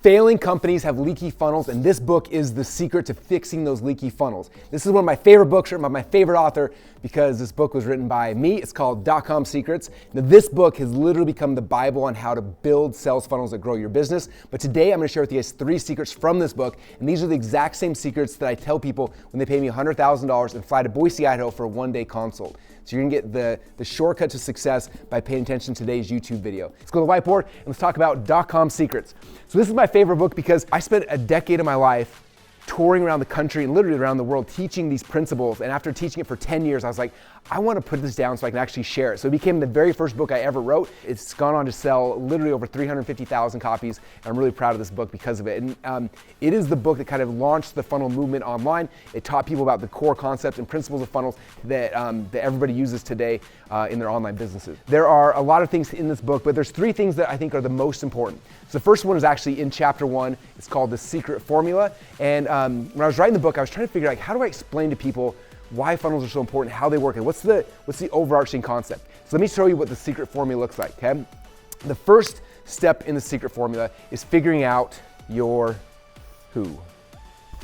Failing companies have leaky funnels, and this book is the secret to fixing those leaky funnels. This is one of my favorite books, written by my favorite author, because this book was written by me. It's called DotCom Secrets. Now, this book has literally become the Bible on how to build sales funnels that grow your business. But today, I'm going to share with you guys 3 secrets from this book, and these are the exact same secrets that I tell people when they pay me $100,000 and fly to Boise, Idaho for a one-day consult. So you're gonna get the shortcut to success by paying attention to today's YouTube video. Let's go to the whiteboard and let's talk about .com secrets. So this is my favorite book because I spent a decade of my life touring around the country and literally around the world teaching these principles. And after teaching it for 10 years, I was like, I want to put this down so I can actually share it. So it became the very first book I ever wrote. It's gone on to sell literally over 350,000 copies. And I'm really proud of this book because of it. And it is the book that kind of launched the funnel movement online. It taught people about the core concepts and principles of funnels that everybody uses today in their online businesses. There are a lot of things in this book, but there's 3 things that I think are the most important. So the first one is actually in chapter 1. It's called The Secret Formula. And when I was writing the book, I was trying to figure out, how do I explain to people why funnels are so important, how they work, and what's the overarching concept. So let me show you what the secret formula looks like, okay? The first step in the secret formula is figuring out your who,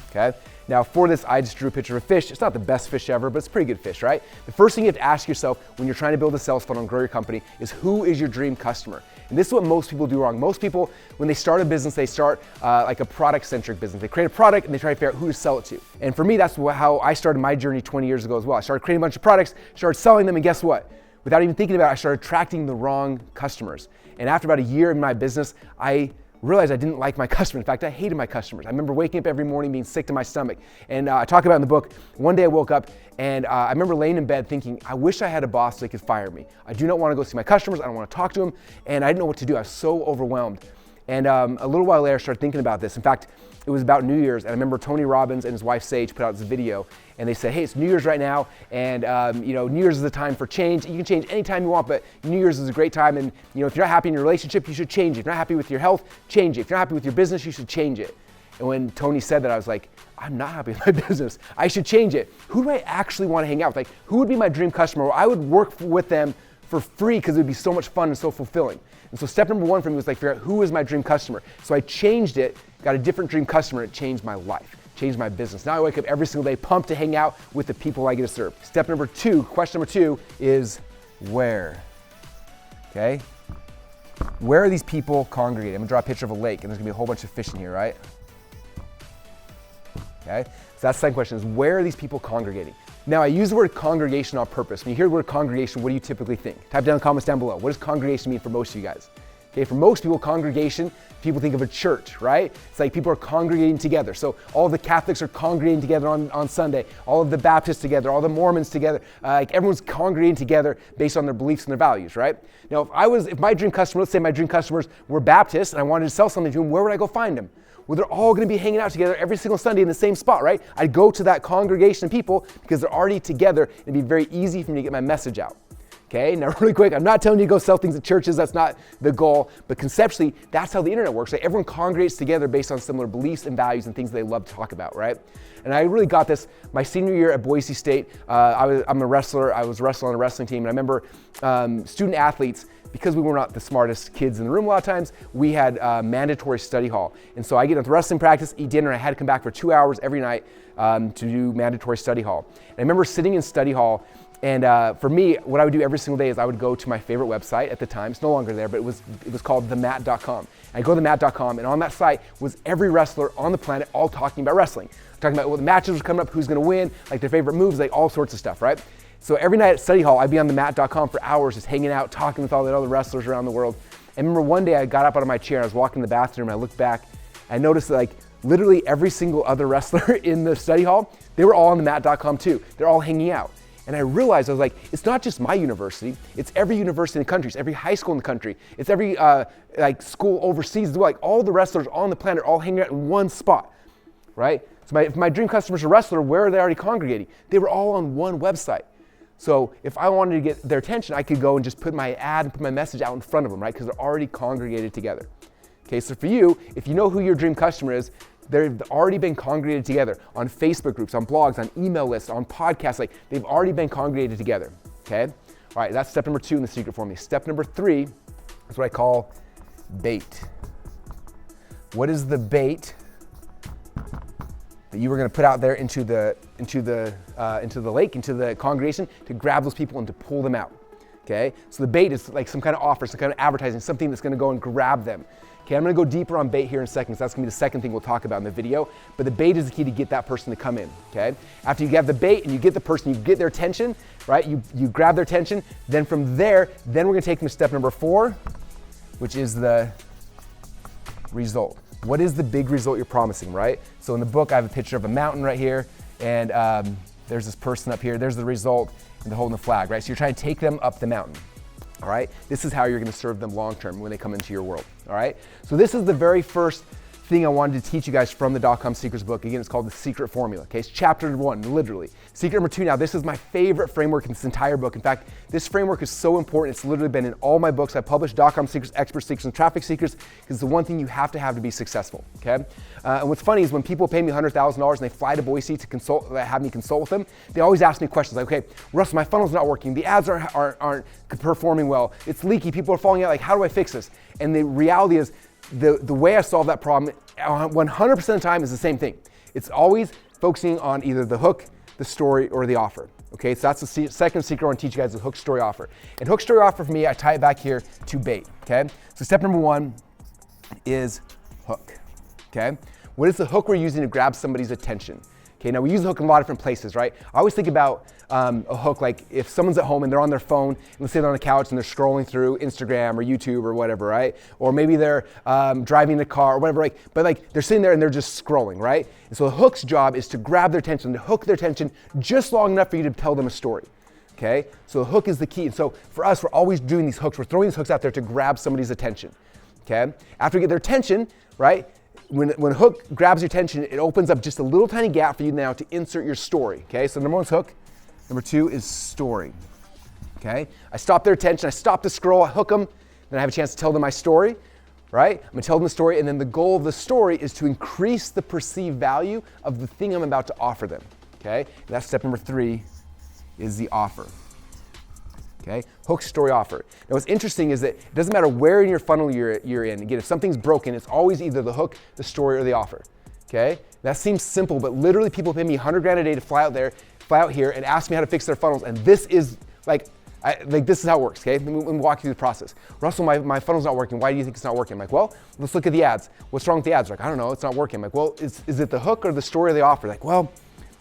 okay? Now for this, I just drew a picture of a fish. It's not the best fish ever, but it's a pretty good fish, right? The first thing you have to ask yourself when you're trying to build a sales funnel and grow your company is, who is your dream customer? And this is what most people do wrong. Most people, when they start a business, they start like a product-centric business. They create a product and they try to figure out who to sell it to. And for me, that's how I started my journey 20 years ago as well. I started creating a bunch of products, started selling them, and guess what? Without even thinking about it, I started attracting the wrong customers. And after about a year in my business, I realized I didn't like my customers. In fact, I hated my customers. I remember waking up every morning being sick to my stomach. And I talk about in the book, one day I woke up and I remember laying in bed thinking, I wish I had a boss that could fire me. I do not want to go see my customers. I don't want to talk to them. And I didn't know what to do. I was so overwhelmed. And a little while later, I started thinking about this. In fact, it was about New Year's, and I remember Tony Robbins and his wife Sage put out this video, and they said, hey, it's New Year's right now, and New Year's is the time for change. You can change anytime you want, but New Year's is a great time, and if you're not happy in your relationship, you should change it. If you're not happy with your health, change it. If you're not happy with your business, you should change it. And when Tony said that, I was like, I'm not happy with my business. I should change it. Who do I actually want to hang out with? Like, who would be my dream customer? Well, I would work with them for free because it would be so much fun and so fulfilling. And so step number 1 for me was like, figure out who is my dream customer. So I changed it, got a different dream customer, and it changed my life, changed my business. Now I wake up every single day pumped to hang out with the people I get to serve. Step number 2, question number 2 is where, okay? Where are these people congregating? I'm gonna draw a picture of a lake, and there's gonna be a whole bunch of fish in here, right? Okay, so that's the second question, is where are these people congregating? Now, I use the word congregation on purpose. When you hear the word congregation, what do you typically think? Type down in the comments down below. What does congregation mean for most of you guys? Okay, for most people, congregation, people think of a church, right? It's like people are congregating together. So all of the Catholics are congregating together on Sunday, all of the Baptists together, all the Mormons together, like everyone's congregating together based on their beliefs and their values, right? Now, if my dream customer, let's say my dream customers were Baptists and I wanted to sell something to them, where would I go find them? Well, they're all going to be hanging out together every single Sunday in the same spot, right? I'd go to that congregation of people because they're already together. It'd be very easy for me to get my message out. Okay, now really quick, I'm not telling you to go sell things at churches. That's not the goal. But conceptually, that's how the internet works. Like everyone congregates together based on similar beliefs and values and things they love to talk about, right? And I really got this my senior year at Boise State. I'm a wrestler. I was wrestling on a wrestling team. And I remember student athletes, because we were not the smartest kids in the room a lot of times, we had mandatory study hall. And so I get into wrestling practice, eat dinner, and I had to come back for 2 hours every night to do mandatory study hall. And I remember sitting in study hall, and for me, what I would do every single day is I would go to my favorite website at the time. It's no longer there, but it was called themat.com. I go to themat.com, and on that site was every wrestler on the planet all talking about wrestling. Talking about what the matches were coming up, who's gonna win, like their favorite moves, like all sorts of stuff, right? So every night at study hall, I'd be on themat.com for hours just hanging out, talking with all the other wrestlers around the world. I remember one day I got up out of my chair, I was walking in the bathroom, and I looked back, I noticed that like literally every single other wrestler in the study hall, they were all on themat.com too. They're all hanging out. And I realized, I was like, it's not just my university, it's every university in the country, it's every high school in the country, it's every like school overseas as well. Like all the wrestlers on the planet are all hanging out in one spot, right? So if my dream customer's a wrestler, where are they already congregating? They were all on one website. So if I wanted to get their attention, I could go and just put my ad and put my message out in front of them, right? Because they're already congregated together. Okay, so for you, if you know who your dream customer is, they've already been congregated together on Facebook groups, on blogs, on email lists, on podcasts. Like they've already been congregated together, okay? All right, that's step number 2 in the secret formula. Step number 3 is what I call bait. what is the bait that you were going to put out there into the lake, into the congregation to grab those people and to pull them out? Okay, so the bait is like some kind of offer, some kind of advertising, something that's going to go and grab them. Okay, I'm going to go deeper on bait here in a second, so that's going to be the second thing we'll talk about in the video. But the bait is the key to get that person to come in. Okay, after you have the bait and you get the person, you get their attention, right? You grab their attention. Then from there, then we're going to take them to step number 4, which is the result. What is the big result you're promising, right? So in the book, I have a picture of a mountain right here, and there's this person up here. There's the result, and they're holding the flag, right? So you're trying to take them up the mountain, all right? This is how you're gonna serve them long-term when they come into your world, all right? So this is the very first thing I wanted to teach you guys from the DotCom Secrets book. Again, it's called The Secret Formula, okay? It's chapter 1, literally. Secret number 2 now, this is my favorite framework in this entire book. In fact, this framework is so important, it's literally been in all my books. I published DotCom Secrets, Expert Secrets, and Traffic Secrets, because it's the one thing you have to be successful, okay? And what's funny is when people pay me $100,000 and they fly to Boise to have me consult with them, they always ask me questions like, okay, Russell, my funnel's not working, the ads aren't performing well, it's leaky, people are falling out, like how do I fix this? And the reality is, the way I solve that problem 100% of the time is the same thing. It's always focusing on either the hook, the story, or the offer. Okay, so that's the second secret I want to teach you guys, is hook, story, offer. And hook, story, offer for me, I tie it back here to bait. Okay, so step number 1 is hook. Okay, what is the hook we're using to grab somebody's attention? Okay, now we use the hook in a lot of different places, right? I always think about a hook like if someone's at home and they're on their phone, and let's say they're on the couch and they're scrolling through Instagram or YouTube or whatever, right? Or maybe they're driving the car or whatever, but they're sitting there and they're just scrolling, right? And so the hook's job is to grab their attention, to hook their attention just long enough for you to tell them a story. Okay, so the hook is the key. And so for us, we're always doing these hooks. We're throwing these hooks out there to grab somebody's attention. Okay, after we get their attention, right? When a hook grabs your attention, it opens up just a little tiny gap for you now to insert your story. Okay, so number 1 is hook. Number 2 is story. Okay, I stop their attention, I stop the scroll, I hook them, then I have a chance to tell them my story, right? I'm gonna tell them the story, and then the goal of the story is to increase the perceived value of the thing I'm about to offer them. Okay, and that's step number 3, is the offer. Okay, hook, story, offer. Now what's interesting is that it doesn't matter where in your funnel you're in. Again, if something's broken, it's always either the hook, the story, or the offer. Okay, that seems simple, but literally people pay me $100,000 a day to fly out here and ask me how to fix their funnels, and this is this is how it works. Okay, let me walk you through the process. Russell, my funnel's not working. Why do you think it's not working? I'm like, well, let's look at the ads. What's wrong with the ads? Like, I don't know, it's not working. I'm like, well, is it the hook or the story or the offer? Like, well,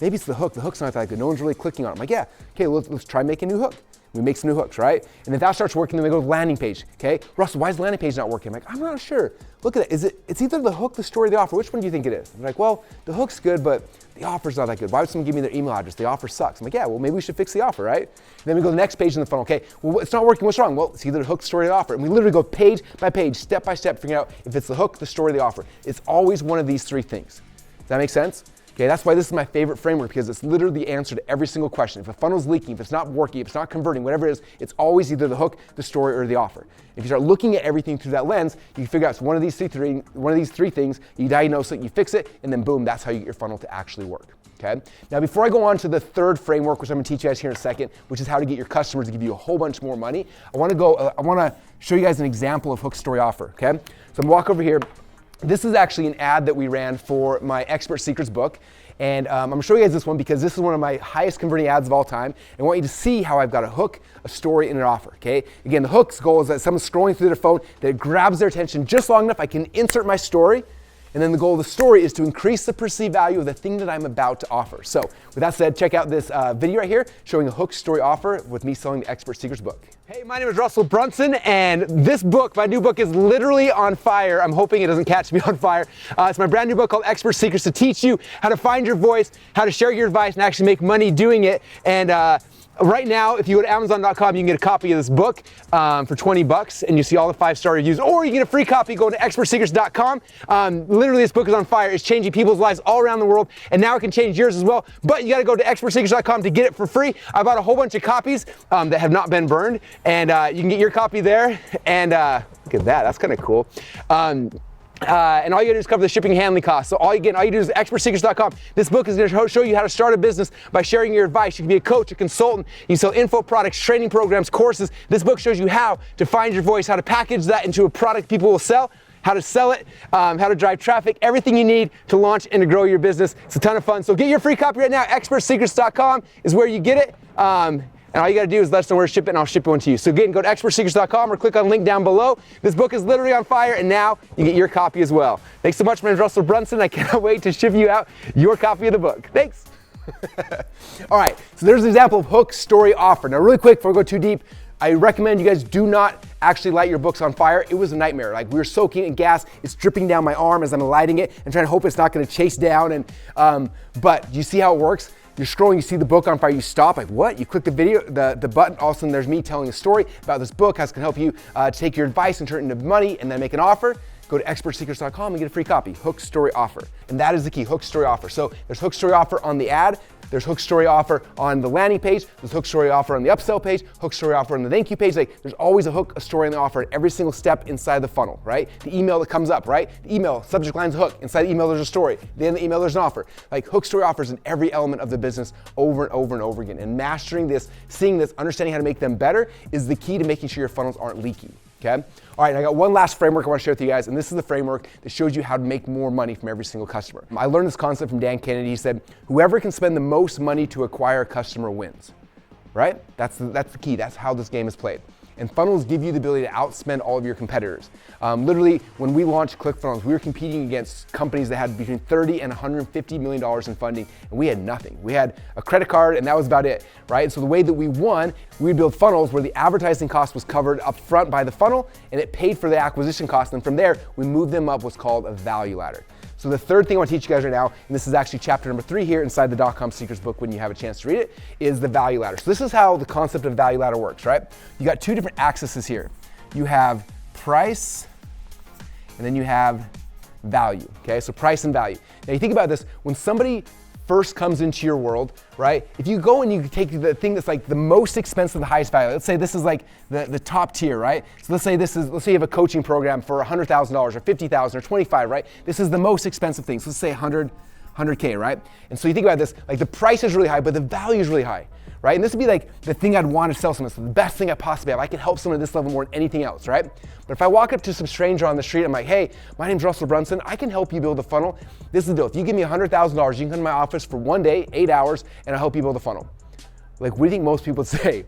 maybe it's the hook. The hook's not that good. No one's really clicking on it. I'm like, yeah, okay, let's try making a new hook. We make some new hooks, right? And if that starts working, then we go to the landing page, okay? Russell, why is the landing page not working? I'm like, I'm not sure. Look at it. It's either the hook, the story, or the offer. Which one do you think it is? I'm like, well, the hook's good, but the offer's not that good. Why would someone give me their email address? The offer sucks. I'm like, yeah, well, maybe we should fix the offer, right? And then we go to the next page in the funnel. Okay, well, it's not working. What's wrong? Well, it's either the hook, the story, or the offer. And we literally go page by page, step by step, figuring out if it's the hook, the story, or the offer. It's always one of these 3 things. Does that make sense? Okay, that's why this is my favorite framework, because it's literally the answer to every single question. If a funnel's leaking, if it's not working, if it's not converting, whatever it is, it's always either the hook, the story, or the offer. If you start looking at everything through that lens, you can figure out it's one of these three things, you diagnose it, you fix it, and then boom, that's how you get your funnel to actually work. Okay? Now, before I go on to the 3rd framework, which I'm going to teach you guys here in a second, which is how to get your customers to give you a whole bunch more money, I want to show you guys an example of hook, story, offer. Okay? So I'm going to walk over here. This is actually an ad that we ran for my Expert Secrets book. And I'm going to show you guys this one because this is one of my highest converting ads of all time. And I want you to see how I've got a hook, a story, and an offer. Okay? Again, the hook's goal is that someone's scrolling through their phone, that it grabs their attention just long enough I can insert my story. And then the goal of the story is to increase the perceived value of the thing that I'm about to offer. So with that said, check out this video right here showing a hook, story, offer with me selling the Expert Secrets book. Hey, my name is Russell Brunson, and this book, my new book, is literally on fire. I'm hoping it doesn't catch me on fire. It's my brand new book called Expert Secrets, to teach you how to find your voice, how to share your advice, and actually make money doing it. And right now, if you go to Amazon.com, you can get a copy of this book for $20, and you see all the 5-star reviews, or you get a free copy. Go to expertsecrets.com. Literally, this book is on fire. It's changing people's lives all around the world, and now it can change yours as well. But you got to go to expertsecrets.com to get it for free. I bought a whole bunch of copies that have not been burned, and you can get your copy there. And look at that. That's kind of cool. And all you gotta do is cover the shipping and handling costs. So all you do is expertsecrets.com. This book is gonna show you how to start a business by sharing your advice. You can be a coach, a consultant, you can sell info products, training programs, courses. This book shows you how to find your voice, how to package that into a product people will sell, how to sell it, how to drive traffic, everything you need to launch and to grow your business. It's a ton of fun. So get your free copy right now. expertsecrets.com is where you get it. And all you gotta do is let us know where to ship it, and I'll ship it one to you. So again, go to expertsecrets.com or click on the link down below. This book is literally on fire, and now you get your copy as well. Thanks so much. My name's Russell Brunson. I cannot wait to ship you out your copy of the book. Thanks. All right, so there's an example of hook, story, offer. Now really quick, before we go too deep, I recommend you guys do not actually light your books on fire. It was a nightmare. Like, we were soaking in gas, it's dripping down my arm as I'm lighting it and trying to hope it's not gonna chase down. And but you see how it works? You're scrolling, you see the book on fire, you stop, like what? You click the video, the button, all of a sudden there's me telling a story about this book, how it's gonna help you take your advice and turn it into money and then make an offer. Go to expertsecrets.com and get a free copy, hook, story, offer. And that is the key, hook, story, offer. So there's hook, story, offer on the ad, there's hook, story, offer on the landing page, there's hook, story, offer on the upsell page, hook, story, offer on the thank you page. Like, there's always a hook, a story, and the offer at every single step inside the funnel, right? The email that comes up, right? The email, subject line's a hook. Inside the email, there's a story. Then the email, there's an offer. Like, hook, story, offers in every element of the business over and over and over again. And mastering this, seeing this, understanding how to make them better is the key to making sure your funnels aren't leaky. Okay? All right, and I got one last framework I want to share with you guys, and this is the framework that shows you how to make more money from every single customer. I learned this concept from Dan Kennedy. He said, whoever can spend the most money to acquire a customer wins, right? That's the key. That's how this game is played. And funnels give you the ability to outspend all of your competitors. Literally, when we launched ClickFunnels, we were competing against companies that had between $30 and $150 million in funding, and we had nothing. We had a credit card, and that was about it, right? And so the way that we won, we built funnels where the advertising cost was covered up front by the funnel, and it paid for the acquisition cost. And from there, we moved them up what's called a value ladder. So the third thing I want to teach you guys right now, and this is actually chapter number 3 here inside the .com Secrets book when you have a chance to read it, is the value ladder. So this is how the concept of value ladder works, right? You got 2 different axes here. You have price, and then you have value, okay? So price and value. Now you think about this, when somebody first comes into your world, right? If you go and you take the thing that's like the most expensive, the highest value, let's say this is like the top tier, right? So let's say you have a coaching program for $100,000 or $50,000 or $25,000, right? This is the most expensive thing. So let's say 100K, right? And so you think about this, like the price is really high, but the value is really high, right? And this would be like the thing I'd want to sell someone. So the best thing I possibly have. I can help someone at this level more than anything else, right? But if I walk up to some stranger on the street, I'm like, hey, my name's Russell Brunson. I can help you build a funnel. This is the deal. If you give me $100,000, you can come to my office for 1 day, 8 hours, and I'll help you build a funnel. Like, what do you think most people would say?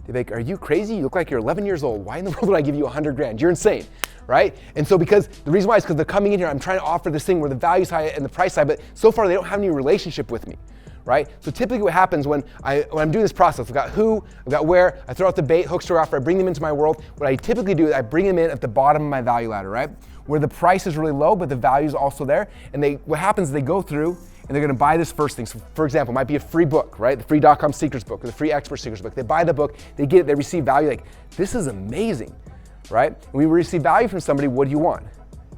They're like, are you crazy? You look like you're 11 years old. Why in the world would I give you 100 grand? You're insane, right? And so the reason why is because they're coming in here, I'm trying to offer this thing where the value's high and the price high, but so far they don't have any relationship with me, right? So typically what happens when I'm doing this process, I've got who, I've got where, I throw out the bait, hook, story, offer, I bring them into my world. What I typically do is I bring them in at the bottom of my value ladder, right? Where the price is really low, but the value is also there. And what happens is they go through and they're gonna buy this first thing. So for example, it might be a free book, right? The free .com Secrets book or the free Expert Secrets book. They buy the book, they get it, they receive value, like, this is amazing, right? When we receive value from somebody, what do you want?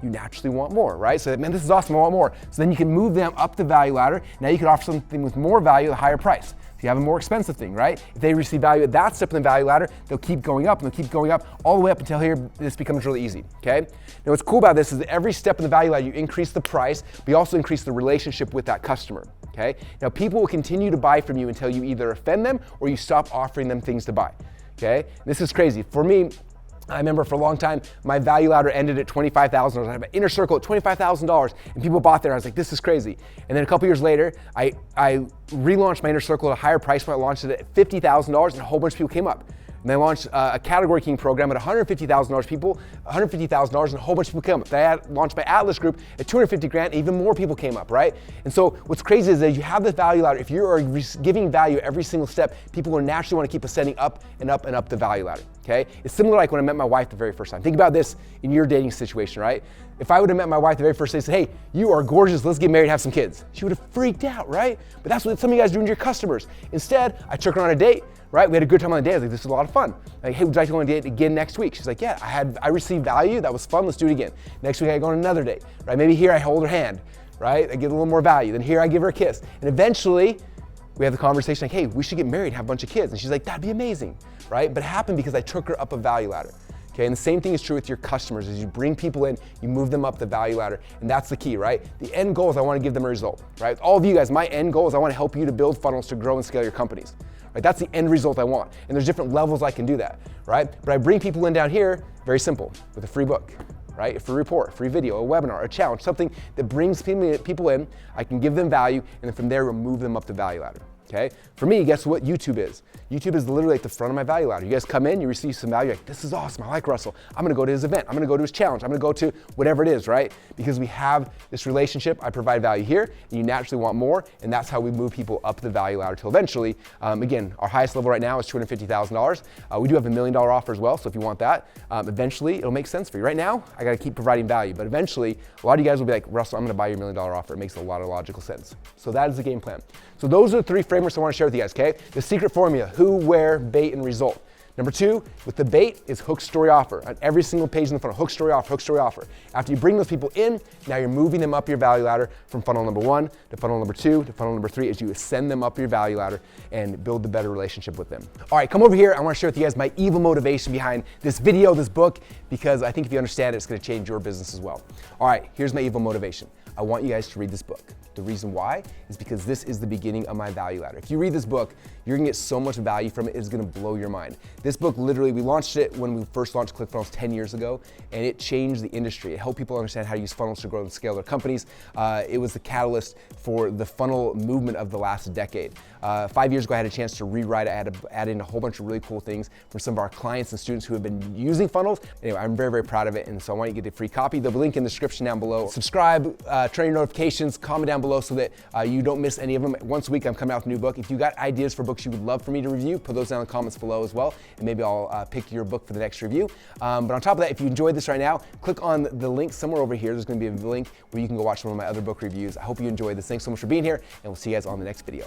You naturally want more, right? So, man, this is awesome, I want more. So then you can move them up the value ladder. Now you can offer something with more value at a higher price. So you have a more expensive thing, right? If they receive value at that step in the value ladder, they'll keep going up and they'll keep going up all the way up until here, this becomes really easy, okay? Now what's cool about this is that every step in the value ladder, you increase the price, but you also increase the relationship with that customer, okay? Now people will continue to buy from you until you either offend them or you stop offering them things to buy, okay? This is crazy. For me, I remember for a long time, my value ladder ended at $25,000. I had an inner circle at $25,000 and people bought there. I was like, this is crazy. And then a couple years later, I relaunched my inner circle at a higher price point. I launched it at $50,000 and a whole bunch of people came up. And I launched a Category King program at $150,000 and a whole bunch of people came up. I launched my Atlas group at $250,000 and even more people came up, right? And so what's crazy is that you have this value ladder. If you are giving value every single step, people will naturally want to keep ascending up and up and up the value ladder, okay? It's similar like when I met my wife the very first time. Think about this in your dating situation, right? If I would have met my wife the very first day and said, hey, you are gorgeous, let's get married and have some kids, she would have freaked out, right? But that's what some of you guys do to your customers. Instead, I took her on a date, right? We had a good time on the date. I was like, this is a lot of fun. Like, hey, would you like to go on a date again next week? She's like, yeah, I received value. That was fun. Let's do it again. Next week, I go on another date, right? Maybe here I hold her hand, right? I give a little more value. Then here I give her a kiss. And eventually, we have the conversation like, hey, we should get married and have a bunch of kids. And she's like, that'd be amazing, right? But it happened because I took her up a value ladder. Okay, and the same thing is true with your customers. As you bring people in, you move them up the value ladder, and that's the key, right? The end goal is I want to give them a result, right? All of you guys, my end goal is I want to help you to build funnels to grow and scale your companies, right? That's the end result I want, and there's different levels I can do that, right? But I bring people in down here, very simple, with a free book, right? A free report, a free video, a webinar, a challenge, something that brings people in. I can give them value, and then from there, we'll move them up the value ladder. Okay? For me, guess what YouTube is? YouTube is literally at the front of my value ladder. You guys come in, you receive some value, like, this is awesome, I like Russell. I'm gonna go to his event, I'm gonna go to his challenge, I'm gonna go to whatever it is, right? Because we have this relationship, I provide value here, and you naturally want more, and that's how we move people up the value ladder till eventually, again, our highest level right now is $250,000. We do have a $1 million offer as well, so if you want that, eventually it'll make sense for you. Right now, I gotta keep providing value, but eventually, a lot of you guys will be like, Russell, I'm gonna buy your $1 million offer. It makes a lot of logical sense. So that is the game plan. So those are the 3 frameworks I wanna share with you guys, okay? The secret formula: who, where, bait, and result. Number 2, with the bait, is hook, story, offer. On every single page in the funnel, hook, story, offer, hook, story, offer. After you bring those people in, now you're moving them up your value ladder from funnel number 1 to funnel number 2 to funnel number 3 as you ascend them up your value ladder and build the better relationship with them. All right, come over here. I wanna share with you guys my evil motivation behind this video, this book, because I think if you understand it, it's gonna change your business as well. All right, here's my evil motivation. I want you guys to read this book. The reason why is because this is the beginning of my value ladder. If you read this book, you're gonna get so much value from it, it's gonna blow your mind. This book, literally, we launched it when we first launched ClickFunnels 10 years ago, and it changed the industry. It helped people understand how to use funnels to grow and scale their companies. It was the catalyst for the funnel movement of the last decade. 5 years ago, I had a chance to rewrite it, add in a whole bunch of really cool things from some of our clients and students who have been using funnels. Anyway, I'm very, very proud of it, and so I want you to get a free copy. There'll be a link in the description down below. Subscribe, turn your notifications, comment down below so that you don't miss any of them. Once a week, I'm coming out with a new book. If you got ideas for books you would love for me to review, put those down in the comments below as well, and maybe I'll pick your book for the next review. But on top of that, if you enjoyed this right now, click on the link somewhere over here. There's gonna be a link where you can go watch some of my other book reviews. I hope you enjoyed this. Thanks so much for being here, and we'll see you guys on the next video.